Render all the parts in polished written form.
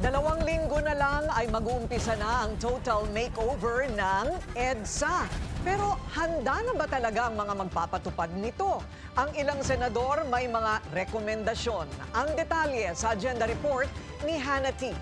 2 linggo na lang ay mag-uumpisa na ang total makeover ng EDSA. Pero handa na ba talaga ang mga magpapatupad nito? Ang ilang senador may mga rekomendasyon. Ang detalye sa agenda report ni Hannah T.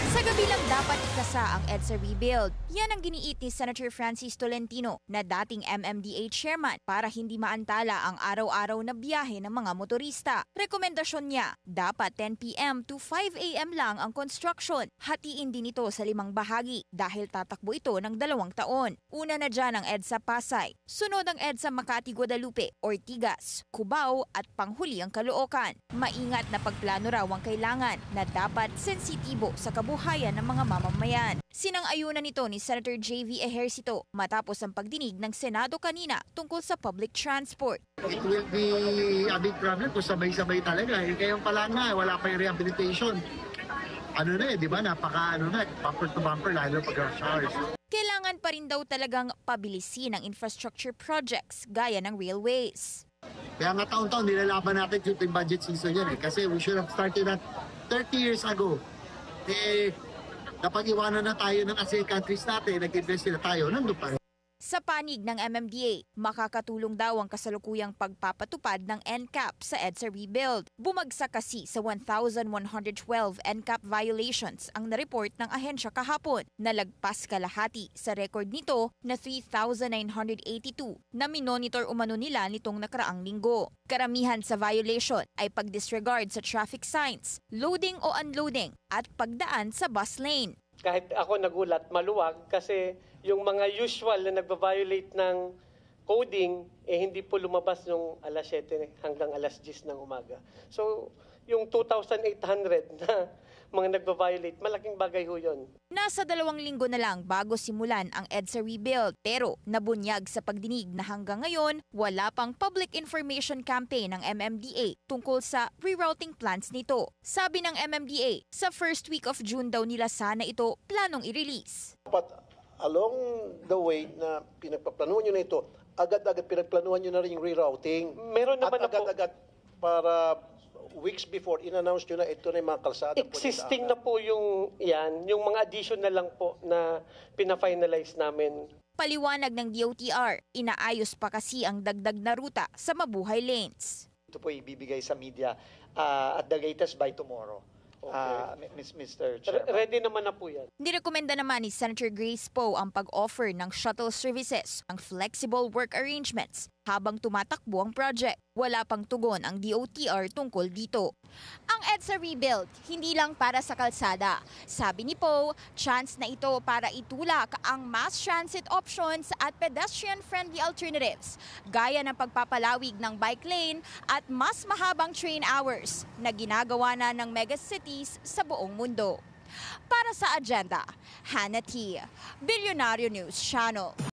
Sa gabi lang dapat ikasa ang EDSA rebuild. Yan ang giniit ni Senator Francis Tolentino na dating MMDA chairman para hindi maantala ang araw-araw na biyahe ng mga motorista. Rekomendasyon niya, dapat 10 p.m. to 5 a.m. lang ang construction. Hatiin din ito sa 5 bahagi dahil tatakbo ito ng 2 taon. Una na dyan ang EDSA Pasay. Sunod ang EDSA Makati Guadalupe, Ortigas, Cubao at panghuli ang Caloocan. Maingat na pagplano raw ang kailangan na dapat sensitibo sa kabuhayan ng mga mamamayan. Sinang-ayunan nito ni Senator J.V. Ejercito matapos ang pagdinig ng Senado kanina tungkol sa public transport. It will be a big problem kung sabay-sabay talaga. Kaya pala nga, wala pa yung rehabilitation. Ano na di ba? Bumper to bumper, lalo pag rush hours. Kailangan pa rin daw talagang pabilisin ang infrastructure projects gaya ng railways. Kaya nga taon-taon nilalaban natin yung budget season yan Kasi we should have started that 30 years ago. Dapat iwanan na tayo ng ASEAN countries natin, nag-invest na tayo, nandun pa rin. Sa panig ng MMDA, makakatulong daw ang kasalukuyang pagpapatupad ng NCAP sa EDSA rebuild. Bumagsak kasi sa 1,112 NCAP violations ang nareport ng ahensya kahapon. Nalagpas kalahati sa record nito na 3,982 na minonitor umano nila nitong nakaraang linggo. Karamihan sa violation ay pag-disregard sa traffic signs, loading o unloading at pagdaan sa bus lane. Kahit ako nagulat, maluwag kasi yung mga usual na nagba-violate ng coding, hindi po lumabas nung alas 7 hanggang alas 10 ng umaga. So, yung 2,800 na mga nagba-violate, malaking bagay ho yun. Nasa 2 linggo na lang bago simulan ang EDSA rebuild. Pero nabunyag sa pagdinig na hanggang ngayon, wala pang public information campaign ng MMDA tungkol sa rerouting plans nito. Sabi ng MMDA, sa first week of June daw nila sana ito planong i-release. But along the way na pinagpaplanuhan nyo na ito, agad-agad pinagplanuhan nyo na rin yung rerouting. Meron naman at agad-agad para weeks before, in-announce nyo na ito na yung mga kalsada. Existing na po yung yan, yung mga additional lang po na pina-finalize namin. Paliwanag ng DOTR, inaayos pa kasi ang dagdag na ruta sa mabuhay lanes. Ito po ibibigay sa media at the latest by tomorrow. Okay. Mr. Chairman. Ready naman na po yan. Nirekomenda naman ni Senator Grace Poe ang pag-offer ng shuttle services, ang flexible work arrangements, habang tumatakbo ang project. Wala pang tugon ang DOTR tungkol dito. Ang EDSA rebuild, hindi lang para sa kalsada. Sabi ni Poe, chance na ito para itulak ang mass transit options at pedestrian-friendly alternatives, gaya ng pagpapalawig ng bike lane at mas mahabang train hours na ginagawa na ng megacities sa buong mundo. Para sa agenda, Hannah T. Billionario News Channel.